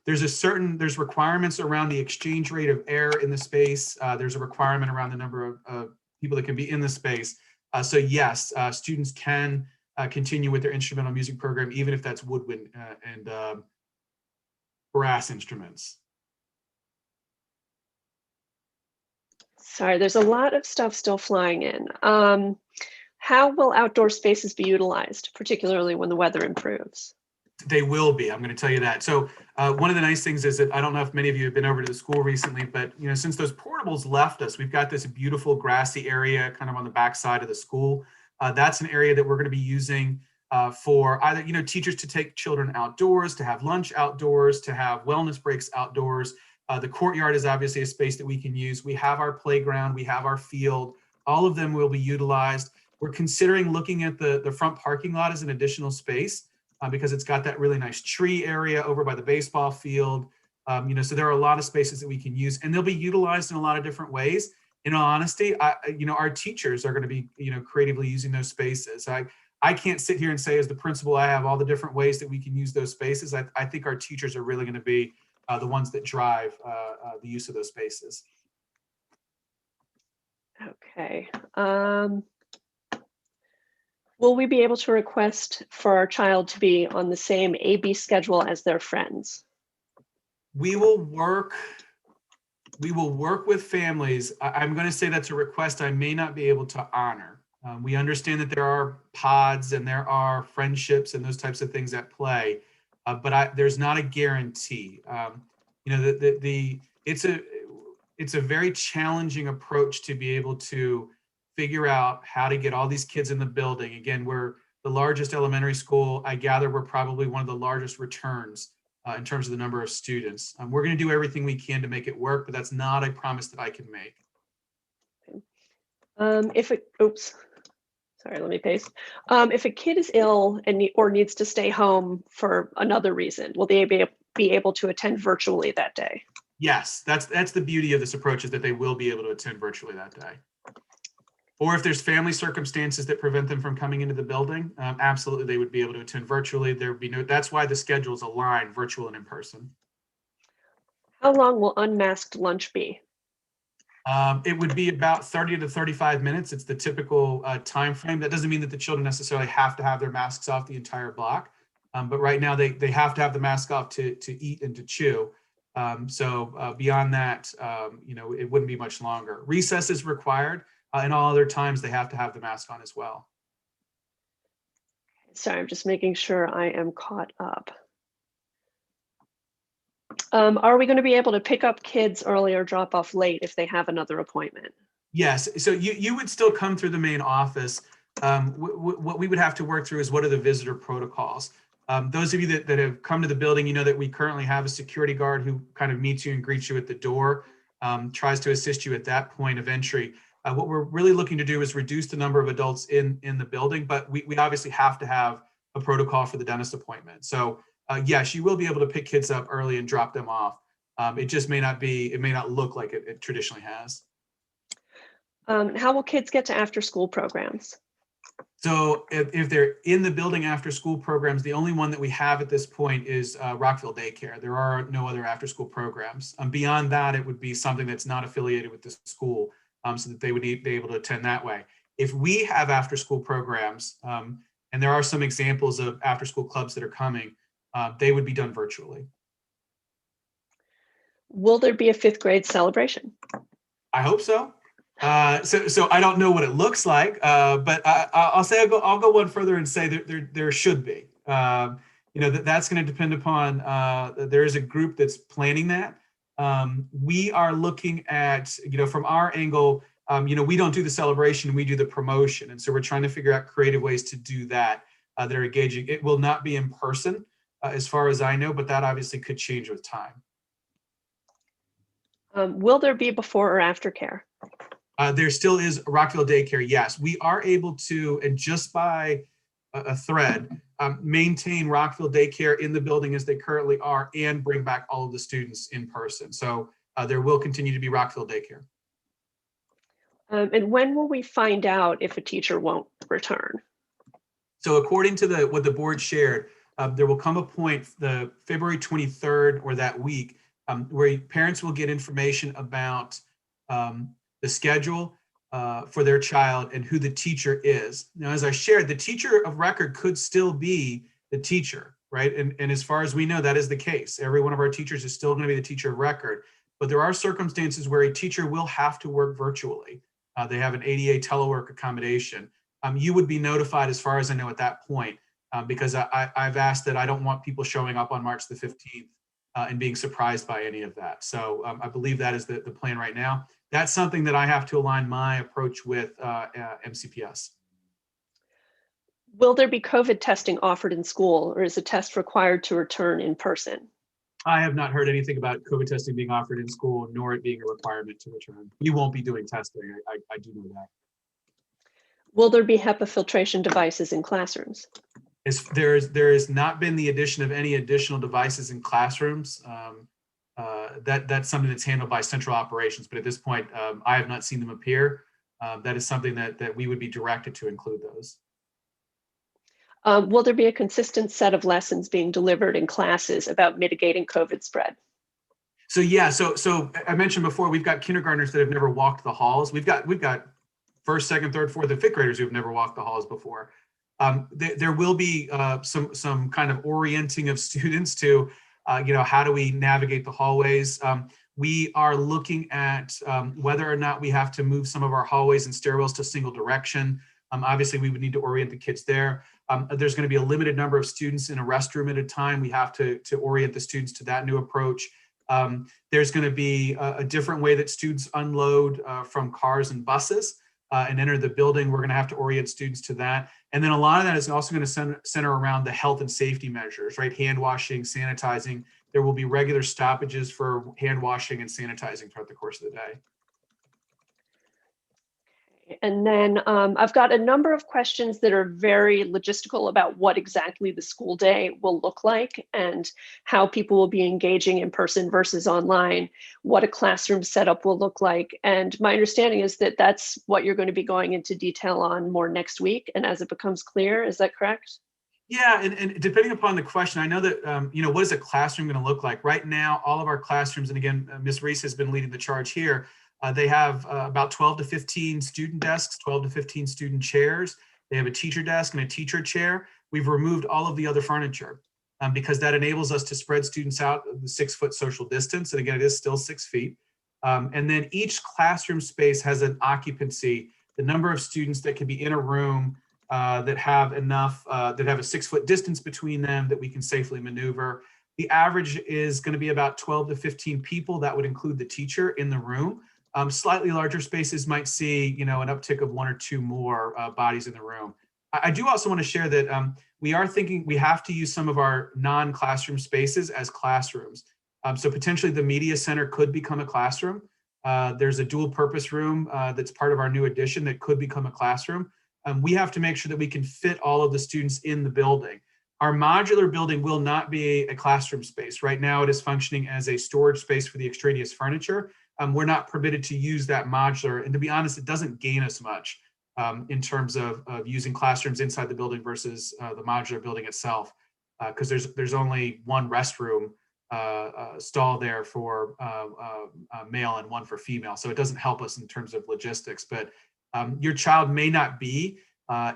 There's requirements around the exchange rate of air in the space. There's a requirement around the number of people that can be in the space. So yes, students can continue with their instrumental music program, even if that's woodwind and brass instruments. Sorry, there's a lot of stuff still flying in. How will outdoor spaces be utilized, particularly when the weather improves? They will be. I'm going to tell you that. So one of the nice things is that I don't know if many of you have been over to the school recently, but since those portables left us, we've got this beautiful grassy area kind of on the back side of the school. That's an area that we're going to be using for either teachers to take children outdoors, to have lunch outdoors, to have wellness breaks outdoors. The courtyard is obviously a space that we can use. We have our playground, we have our field. All of them will be utilized. We're considering looking at the front parking lot as an additional space. Because it's got that really nice tree area over by the baseball field. So there are a lot of spaces that we can use, and they'll be utilized in a lot of different ways. In all honesty, our teachers are going to be, creatively using those spaces. I can't sit here and say as the principal, I have all the different ways that we can use those spaces. I think our teachers are really going to be the ones that drive the use of those spaces. Okay. Will we be able to request for our child to be on the same AB schedule as their friends? We will work with families. I'm going to say that's a request I may not be able to honor. We understand that there are pods and there are friendships and those types of things at play, but there's not a guarantee. It's a very challenging approach to be able to figure out how to get all these kids in the building. Again, we're the largest elementary school. I gather we're probably one of the largest returns in terms of the number of students. We're going to do everything we can to make it work, but that's not a promise that I can make. Let me paste. If a kid is ill or needs to stay home for another reason, will they be able to attend virtually that day? Yes, that's the beauty of this approach, is that they will be able to attend virtually that day. Or if there's family circumstances that prevent them from coming into the building, absolutely they would be able to attend virtually. There would be no, that's why the schedules align virtual and in person. How long will unmasked lunch be? It would be about 30 to 35 minutes. It's the typical time frame. That doesn't mean that the children necessarily have to have their masks off the entire block. But right now they have to have the mask off to eat and to chew. So beyond that, it wouldn't be much longer. Recess is required, and all other times they have to have the mask on as well. Sorry, I'm just making sure I am caught up. Are we going to be able to pick up kids early or drop off late if they have another appointment? Yes, so you would still come through the main office. What we would have to work through is what are the visitor protocols. Those of you that have come to the building, you know that we currently have a security guard who kind of meets you and greets you at the door, tries to assist you at that point of entry. What we're really looking to do is reduce the number of adults in the building, but we obviously have to have a protocol for the dentist appointment. So yes, you will be able to pick kids up early and drop them off. It just may not look like it traditionally has. How will kids get to after school programs? So if they're in the building after school programs, the only one that we have at this point is Rockville Daycare. There are no other after school programs. Beyond that, it would be something that's not affiliated with the school, so that they would be able to attend that way. If we have after school programs, and there are some examples of after school clubs that are coming, they would be done virtually. Will there be a 5th grade celebration? I hope so. So I don't know what it looks like, but I'll say I'll go one further and say that there should be. That's going to depend upon. There is a group that's planning that. We are looking at, from our angle, we don't do the celebration, we do the promotion, and so we're trying to figure out creative ways to do that that are engaging. It will not be in person, as far as I know, but that obviously could change with time. Will there be before or after care? There still is Rockville Daycare. Yes, we are able to, and just by a thread, maintain Rockville Daycare in the building as they currently are, and bring back all of the students in person. So there will continue to be Rockville Daycare. And when will we find out if a teacher won't return? So according to what the board shared, there will come a point, the February 23rd or that week, where parents will get information about the schedule for their child and who the teacher is. Now, as I shared, the teacher of record could still be the teacher, right? And as far as we know, that is the case. Every one of our teachers is still going to be the teacher of record, but there are circumstances where a teacher will have to work virtually. They have an ADA telework accommodation. You would be notified, as far as I know, at that point, because I've asked that I don't want people showing up on March the 15th and being surprised by any of that. So I believe that is the plan right now. That's something that I have to align my approach with MCPS. Will there be COVID testing offered in school, or is a test required to return in person? I have not heard anything about COVID testing being offered in school, nor it being a requirement to return. We won't be doing testing. I do know that. Will there be HEPA filtration devices in classrooms? There has not been the addition of any additional devices in classrooms. That's something that's handled by central operations, but at this point, I have not seen them appear. That is something that we would be directed to include those. Will there be a consistent set of lessons being delivered in classes about mitigating COVID spread? So yeah, so I mentioned before, we've got kindergartners that have never walked the halls. We've got first, second, third, fourth, and fifth graders who have never walked the halls before. There will be some kind of orienting of students to, how do we navigate the hallways? We are looking at whether or not we have to move some of our hallways and stairwells to single direction. Obviously, we would need to orient the kids there. There's going to be a limited number of students in a restroom at a time. We have to orient the students to that new approach. There's going to be a different way that students unload from cars and buses and enter the building. We're going to have to orient students to that. And then a lot of that is also going to center around the health and safety measures, right? Hand washing, sanitizing. There will be regular stoppages for hand washing and sanitizing throughout the course of the day. And then I've got a number of questions that are very logistical about what exactly the school day will look like and how people will be engaging in person versus online, what a classroom setup will look like. And my understanding is that that's what you're going to be going into detail on more next week. And as it becomes clear, is that correct? Yeah, and depending upon the question, I know that, what is a classroom going to look like? Right now, all of our classrooms, and again, Ms. Reese has been leading the charge here, they have about 12 to 15 student desks, 12 to 15 student chairs. They have a teacher desk and a teacher chair. We've removed all of the other furniture because that enables us to spread students out the 6-foot social distance. And again, it is still 6 feet. And then each classroom space has an occupancy, the number of students that can be in a room that have enough, that have a 6-foot distance between them that we can safely maneuver. The average is going to be about 12 to 15 people. That would include the teacher in the room. Slightly larger spaces might see, an uptick of 1 or 2 more bodies in the room. I do also want to share that we are thinking we have to use some of our non-classroom spaces as classrooms. So potentially the media center could become a classroom. There's a dual purpose room that's part of our new addition that could become a classroom. We have to make sure that we can fit all of the students in the building. Our modular building will not be a classroom space. Right now it is functioning as a storage space for the extraneous furniture. We're not permitted to use that modular. And to be honest, it doesn't gain us much in terms of using classrooms inside the building versus the modular building itself, because there's only one restroom stall there for male and one for female. So it doesn't help us in terms of logistics, but your child may not be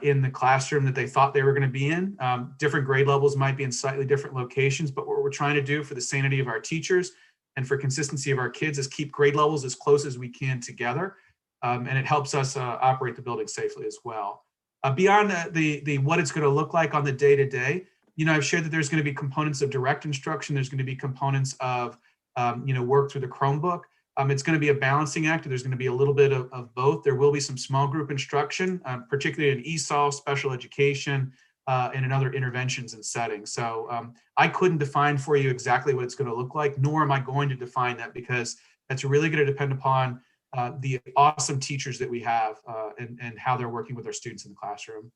in the classroom that they thought they were going to be in. Different grade levels might be in slightly different locations, but what we're trying to do for the sanity of our teachers and for consistency of our kids is keep grade levels as close as we can together. And it helps us operate the building safely as well. Beyond the what it's going to look like on the day-to-day, I've shared that there's going to be components of direct instruction. There's going to be components of, work through the Chromebook. It's going to be a balancing act. There's going to be a little bit of both. There will be some small group instruction, particularly in ESOL, special education, and in other interventions and settings. So I couldn't define for you exactly what it's going to look like, nor am I going to define that, because that's really going to depend upon the awesome teachers that we have and how they're working with our students in the classroom.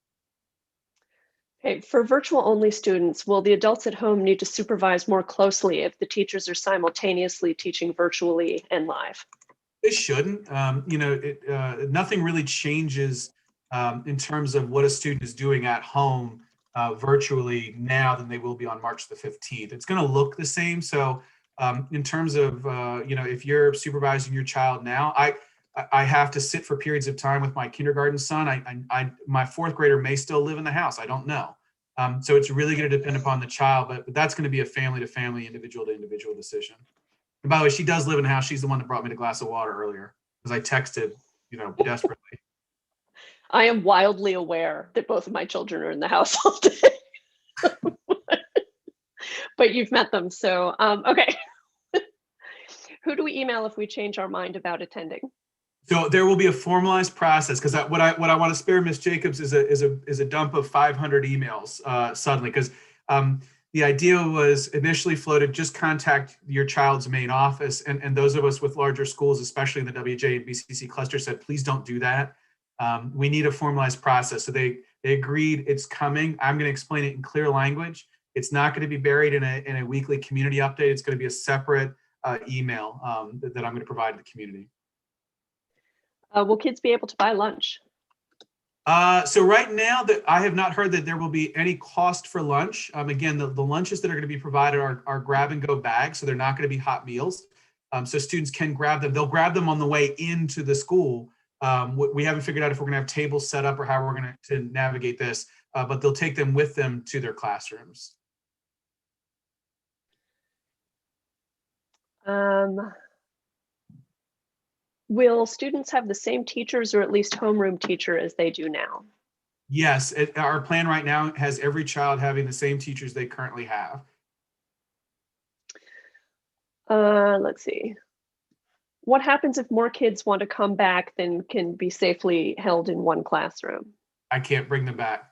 Okay, for virtual only students, will the adults at home need to supervise more closely if the teachers are simultaneously teaching virtually and live? It shouldn't. Nothing really changes in terms of what a student is doing at home virtually now than they will be on March the 15th. It's going to look the same. So in terms of, if you're supervising your child now, I have to sit for periods of time with my kindergarten son. My 4th grader may still live in the house. I don't know. So it's really going to depend upon the child, but that's going to be a family to family, individual to individual decision. And by the way, she does live in the house. She's the one that brought me the glass of water earlier because I texted, desperately. I am wildly aware that both of my children are in the house all day, but you've met them. So, okay. Who do we email if we change our mind about attending? So there will be a formalized process, because what I want to spare Ms. Jacobs is a dump of 500 emails suddenly, because the idea was initially floated, just contact your child's main office, and those of us with larger schools, especially in the WJ and BCC cluster, said please don't do that. We need a formalized process. So they agreed it's coming. I'm going to explain it in clear language. It's not going to be buried in a weekly community update. It's going to be a separate email that I'm going to provide to the community. Will kids be able to buy lunch? So right now, that I have not heard that there will be any cost for lunch. Again, the lunches that are going to be provided are grab and go bags, so they're not going to be hot meals. So students can grab them. They'll grab them on the way into the school. We haven't figured out if we're going to have tables set up or how we're going to navigate this, but they'll take them with them to their classrooms. Will students have the same teachers or at least homeroom teacher as they do now? Yes, our plan right now has every child having the same teachers they currently have. Let's see. What happens if more kids want to come back than can be safely held in one classroom? I can't bring them back.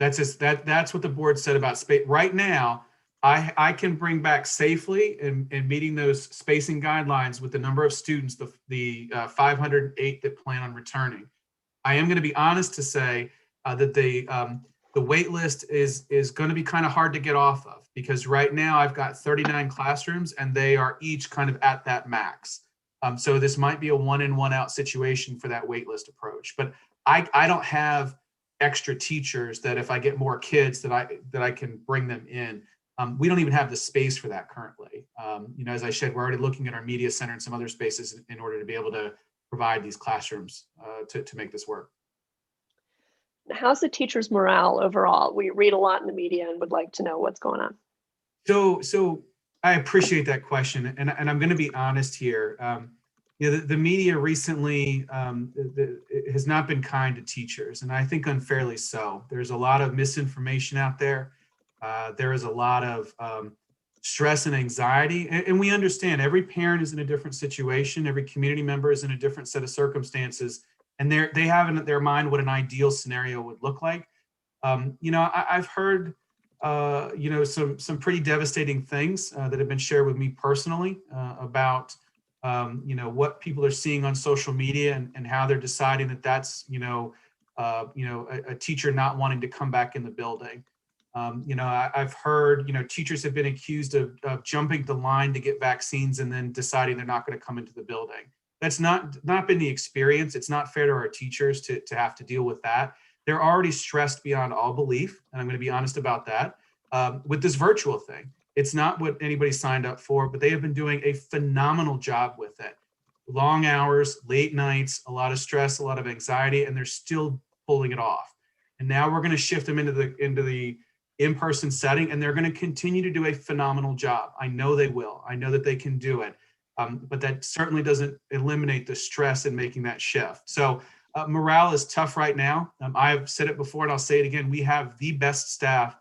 That's what the board said about space. Right now, I can bring back safely and meeting those spacing guidelines with the number of students, the 508 that plan on returning. I am going to be honest to say that the wait list is going to be kind of hard to get off of, because right now I've got 39 classrooms and they are each kind of at that max. So this might be a one in, one out situation for that wait list approach. But I don't have extra teachers that if I get more kids that I can bring them in. We don't even have the space for that currently. As I said, we're already looking at our media center and some other spaces in order to be able to provide these classrooms to make this work. How's the teachers' morale overall? We read a lot in the media and would like to know what's going on. So I appreciate that question, and I'm going to be honest here. The media recently has not been kind to teachers, and I think unfairly so. There's a lot of misinformation out there. There is a lot of stress and anxiety, and we understand every parent is in a different situation. Every community member is in a different set of circumstances, and they have in their mind what an ideal scenario would look like. I've heard some pretty devastating things that have been shared with me personally about what people are seeing on social media and how they're deciding that that's a teacher not wanting to come back in the building. I've heard teachers have been accused of jumping the line to get vaccines and then deciding they're not going to come into the building. That's not been the experience. It's not fair to our teachers to have to deal with that. They're already stressed beyond all belief, and I'm going to be honest about that. With this virtual thing, it's not what anybody signed up for, but they have been doing a phenomenal job with it. Long hours, late nights, a lot of stress, a lot of anxiety, and they're still pulling it off. And now we're going to shift them into the in-person setting, and they're going to continue to do a phenomenal job. I know they will. I know that they can do it. But that certainly doesn't eliminate the stress in making that shift. So morale is tough right now. I've said it before and I'll say it again. We have the best staff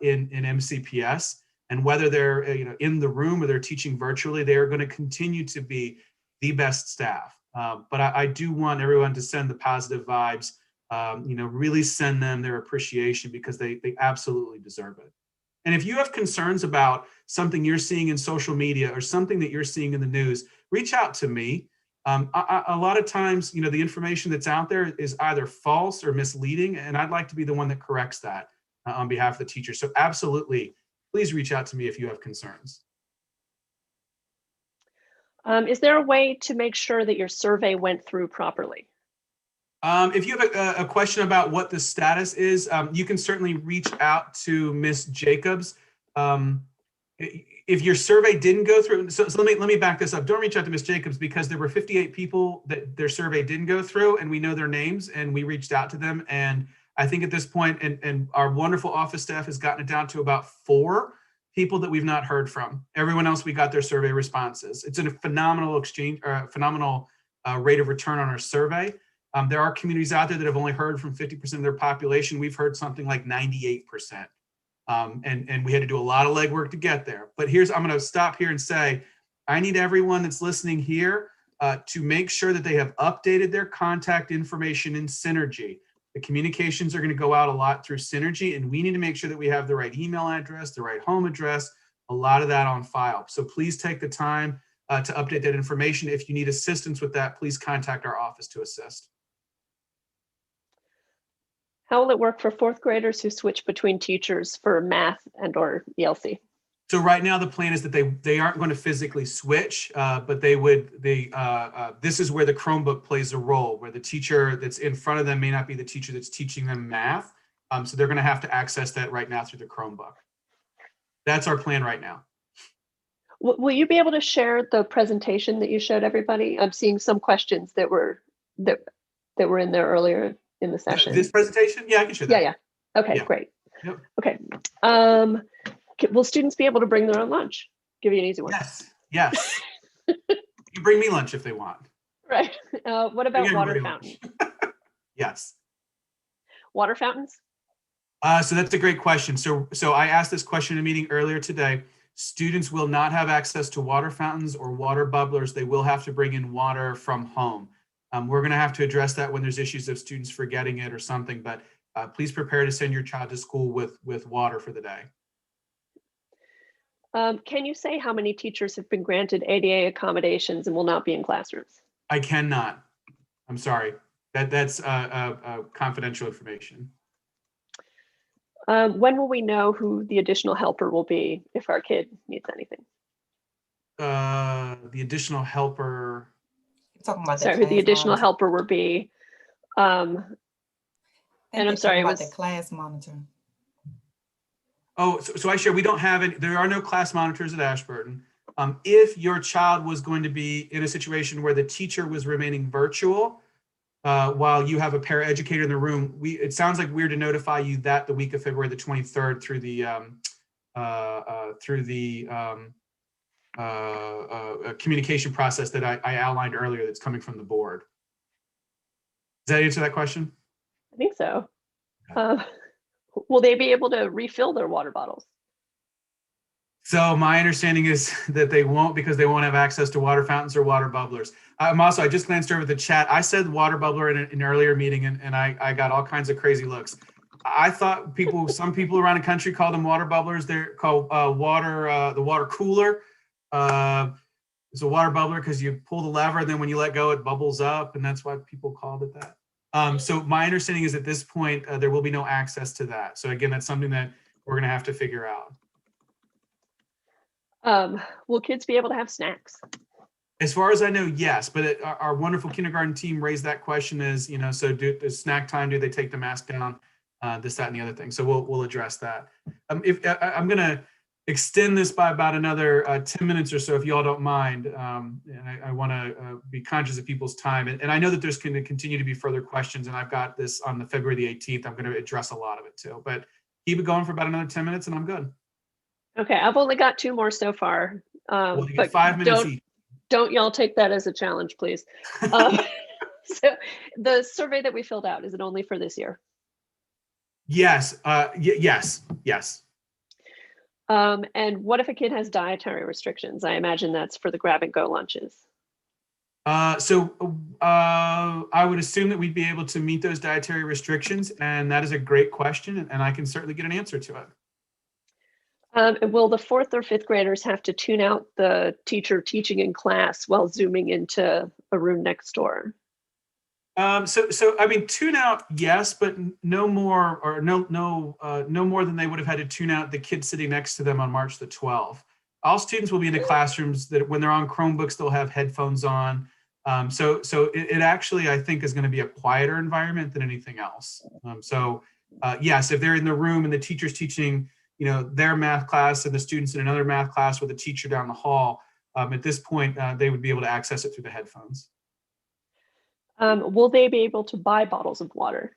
in MCPS, and whether they're in the room or they're teaching virtually, they are going to continue to be the best staff. But I do want everyone to send the positive vibes, really send them their appreciation, because they absolutely deserve it. And if you have concerns about something you're seeing in social media or something that you're seeing in the news, reach out to me. A lot of times, the information that's out there is either false or misleading, and I'd like to be the one that corrects that on behalf of the teacher. So absolutely, please reach out to me if you have concerns. Is there a way to make sure that your survey went through properly? If you have a question about what the status is, you can certainly reach out to Miss Jacobs. If your survey didn't go through, so let me back this up. Don't reach out to Miss Jacobs, because there were 58 people that their survey didn't go through, and we know their names, and we reached out to them. And I think at this point, and our wonderful office staff has gotten it down to about 4 people that we've not heard from. Everyone else, we got their survey responses. It's a phenomenal exchange, phenomenal rate of return on our survey. There are communities out there that have only heard from 50% of their population. We've heard something like 98%. And we had to do a lot of legwork to get there. But I'm going to stop here and say, I need everyone that's listening here to make sure that they have updated their contact information in Synergy. The communications are going to go out a lot through Synergy, and we need to make sure that we have the right email address, the right home address, a lot of that on file. So please take the time to update that information. If you need assistance with that, please contact our office to assist. How will it work for 4th graders who switch between teachers for math and or ELC? So right now the plan is that they aren't going to physically switch, but this is where the Chromebook plays a role, where the teacher that's in front of them may not be the teacher that's teaching them math. So they're going to have to access that right now through the Chromebook. That's our plan right now. Will you be able to share the presentation that you showed everybody? I'm seeing some questions that were in there earlier in the session. This presentation? Yeah, I can share that. Yeah. Okay, yeah. Great. Yep. Okay. Will students be able to bring their own lunch? Give you an easy one. Yes. You bring me lunch if they want. Right. What about water fountains? Yes. Water fountains? So that's a great question. So I asked this question in a meeting earlier today. Students will not have access to water fountains or water bubblers. They will have to bring in water from home. We're going to have to address that when there's issues of students forgetting it or something, but please prepare to send your child to school with water for the day. Can you say how many teachers have been granted ADA accommodations and will not be in classrooms? I cannot. I'm sorry. That's confidential information. When will we know who the additional helper will be if our kid needs anything? The additional helper. You're talking about the Sorry, who the class additional monitor. helper will be. And I'm sorry, it about was the class monitor. Oh, so I share, we don't have any, there are no class monitors at Ashburton. If your child was going to be in a situation where the teacher was remaining virtual, while you have a paraeducator in the room, it sounds like we're to notify you that the week of February the 23rd through the communication process that I outlined earlier that's coming from the board. Does that answer that question? I think so. Will they be able to refill their water bottles? So my understanding is that they won't, because they won't have access to water fountains or water bubblers. I just glanced over the chat. I said water bubbler in an earlier meeting, and I got all kinds of crazy looks. I thought some people around the country call them water bubblers. They're called the water cooler. It's a water bubbler because you pull the lever, and then when you let go, it bubbles up, and that's why people called it that. So my understanding is at this point, there will be no access to that. So again, that's something that we're going to have to figure out. Will kids be able to have snacks? As far as I know, yes, but our wonderful kindergarten team raised that question as, so does snack time, do they take the mask down, this, that, and the other thing. So we'll address that. If I'm going to extend this by about another 10 minutes or so, if you all don't mind. And I want to be conscious of people's time. And I know that there's going to continue to be further questions, and I've got this on the February the 18th. I'm going to address a lot of it too, but keep it going for about another 10 minutes and I'm good. Okay, I've only got 2 more so far. Well, you But get 5 minutes each. don't y'all take that as a challenge, please. So the survey that we filled out, is it only for this year? Yes, yes. And what if a kid has dietary restrictions? I imagine that's for the grab and go lunches. I would assume that we'd be able to meet those dietary restrictions, and that is a great question, and I can certainly get an answer to it. Will the 4th or 5th graders have to tune out the teacher teaching in class while zooming into a room next door? So I mean, tune out, yes, but no more, or no more than they would have had to tune out the kid sitting next to them on March the 12th. All students will be in the classrooms that when they're on Chromebooks, they'll have headphones on. So it actually, I think, is going to be a quieter environment than anything else. Yes, if they're in the room and the teacher's teaching, their math class and the students in another math class with a teacher down the hall, at this point, they would be able to access it through the headphones. Will they be able to buy bottles of water?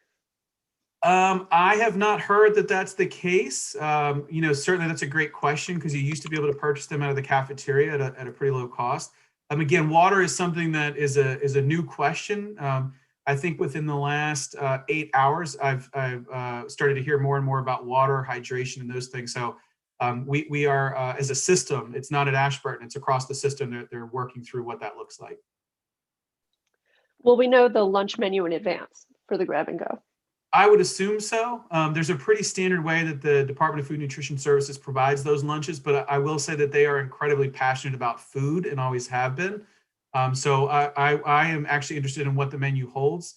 I have not heard that that's the case. Certainly that's a great question, because you used to be able to purchase them out of the cafeteria at a pretty low cost. Again, water is something that is a new question. I think within the last 8 hours, I've started to hear more and more about water, hydration, and those things. So we are, as a system, it's not at Ashburton, it's across the system. They're working through what that looks like. Will we know the lunch menu in advance for the grab and go? I would assume so. There's a pretty standard way that the Department of Food and Nutrition Services provides those lunches, but I will say that they are incredibly passionate about food and always have been. So I am actually interested in what the menu holds.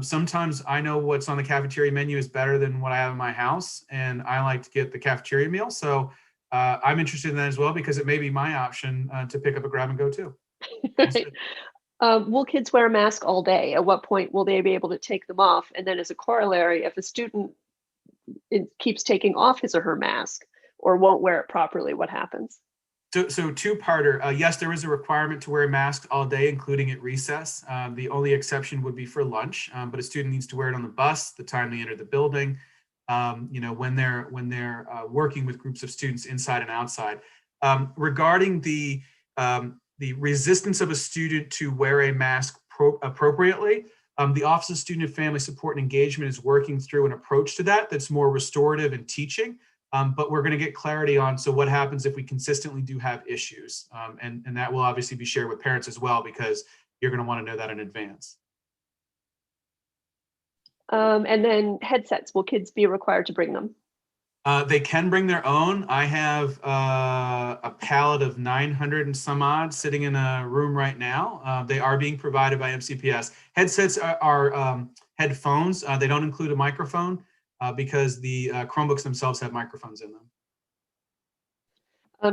Sometimes I know what's on the cafeteria menu is better than what I have in my house, and I like to get the cafeteria meal. So I'm interested in that as well, because it may be my option to pick up a grab and go too. Will kids wear a mask all day? At what point will they be able to take them off? And then as a corollary, if a student keeps taking off his or her mask or won't wear it properly, what happens? So two-parter. Yes, there is a requirement to wear a mask all day, including at recess. The only exception would be for lunch, but a student needs to wear it on the bus, the time they enter the building, when they're working with groups of students inside and outside. Regarding the resistance of a student to wear a mask appropriately, the Office of Student and Family Support and Engagement is working through an approach to that's more restorative and teaching. But we're going to get clarity on, so what happens if we consistently do have issues? And that will obviously be shared with parents as well, because you're going to want to know that in advance. And then headsets, will kids be required to bring them? They can bring their own. I have a pallet of 900 and some odd sitting in a room right now. They are being provided by MCPS. Headsets are headphones. They don't include a microphone because the Chromebooks themselves have microphones in them.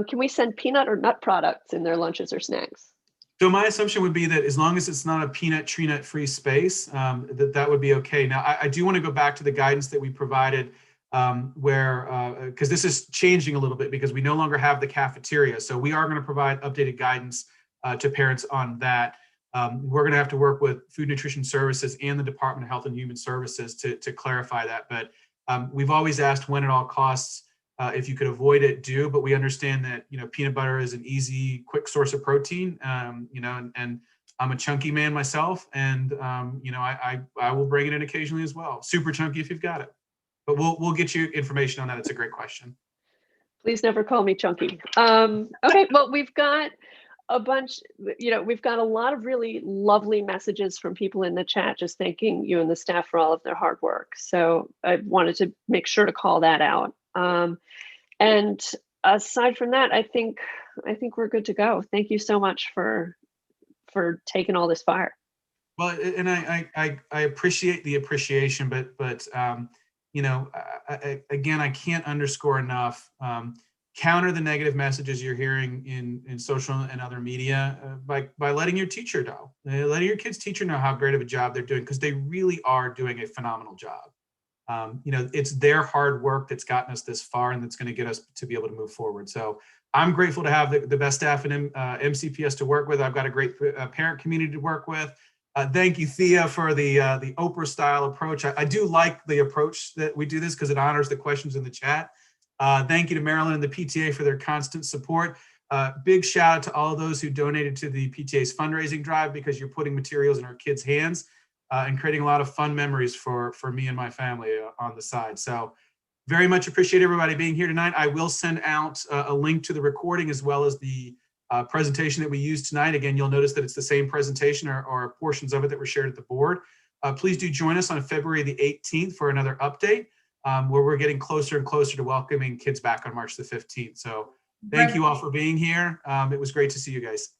Can we send peanut or nut products in their lunches or snacks? So my assumption would be that as long as it's not a peanut, tree nut free space, that would be okay. Now, I do want to go back to the guidance that we provided because this is changing a little bit because we no longer have the cafeteria. So we are going to provide updated guidance to parents on that. We're going to have to work with Food Nutrition Services and the Department of Health and Human Services to clarify that. But we've always asked when at all costs, if you could avoid it, do. But we understand that, peanut butter is an easy, quick source of protein, and I'm a chunky man myself. And, I will bring it in occasionally as well. Super chunky if you've got it. But we'll get you information on that. It's a great question. Please never call me chunky. Okay, well, we've got a bunch, we've got a lot of really lovely messages from people in the chat just thanking you and the staff for all of their hard work. So I wanted to make sure to call that out. And aside from that, I think we're good to go. Thank you so much for taking all this fire. Well, and I appreciate the appreciation, but again, I can't underscore enough. Counter the negative messages you're hearing in social and other media by letting your teacher know, letting your kid's teacher know how great of a job they're doing, because they really are doing a phenomenal job. It's their hard work that's gotten us this far and that's going to get us to be able to move forward. So I'm grateful to have the best staff in MCPS to work with. I've got a great parent community to work with. Thank you, Thea, for the Oprah style approach. I do like the approach that we do this because it honors the questions in the chat. Thank you to Marilyn and the PTA for their constant support. Big shout out to all of those who donated to the PTA's fundraising drive, because you're putting materials in our kids' hands and creating a lot of fun memories for me and my family on the side. So very much appreciate everybody being here tonight. I will send out a link to the recording as well as the presentation that we used tonight. Again, you'll notice that it's the same presentation or portions of it that were shared at the board. Please do join us on February the 18th for another update where we're getting closer and closer to welcoming kids back on March the 15th. So thank you all for being here. It was great to see you guys.